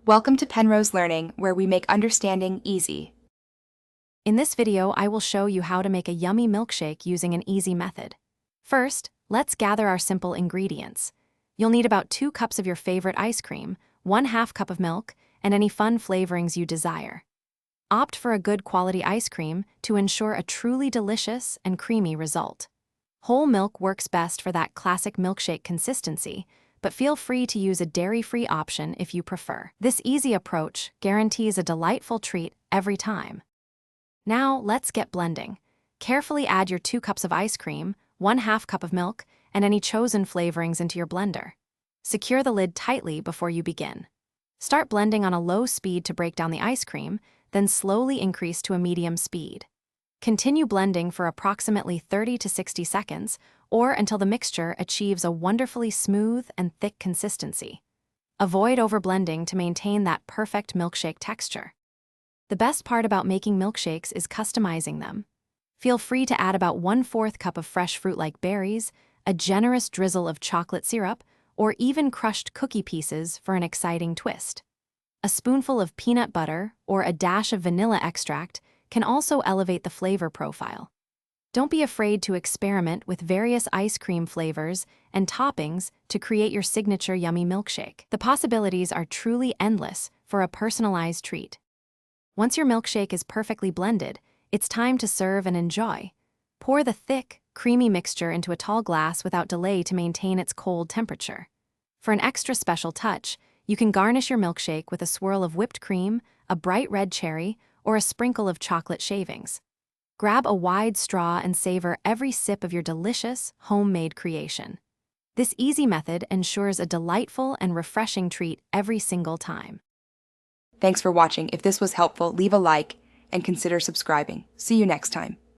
Welcome to Penrose Learning, where we make understanding easy. In this video, I will show you how to make a yummy milkshake using an easy method. First, let's gather our simple ingredients. You'll need about 2 cups of your favorite ice cream, 1/2 cup of milk, and any fun flavorings you desire. Opt for a good quality ice cream to ensure a truly delicious and creamy result. Whole milk works best for that classic milkshake consistency, but feel free to use a dairy-free option if you prefer. This easy approach guarantees a delightful treat every time. Now, let's get blending. Carefully add your 2 cups of ice cream, 1/2 cup of milk, and any chosen flavorings into your blender. Secure the lid tightly before you begin. Start blending on a low speed to break down the ice cream, then slowly increase to a medium speed. Continue blending for approximately 30 to 60 seconds, or until the mixture achieves a wonderfully smooth and thick consistency. Avoid overblending to maintain that perfect milkshake texture. The best part about making milkshakes is customizing them. Feel free to add about 1/4 cup of fresh fruit like berries, a generous drizzle of chocolate syrup, or even crushed cookie pieces for an exciting twist. A spoonful of peanut butter or a dash of vanilla extract can also elevate the flavor profile. Don't be afraid to experiment with various ice cream flavors and toppings to create your signature yummy milkshake. The possibilities are truly endless for a personalized treat. Once your milkshake is perfectly blended, it's time to serve and enjoy. Pour the thick, creamy mixture into a tall glass without delay to maintain its cold temperature. For an extra special touch, you can garnish your milkshake with a swirl of whipped cream, a bright red cherry, or a sprinkle of chocolate shavings. Grab a wide straw and savor every sip of your delicious, homemade creation. This easy method ensures a delightful and refreshing treat every single time. Thanks for watching. If this was helpful, leave a like and consider subscribing. See you next time.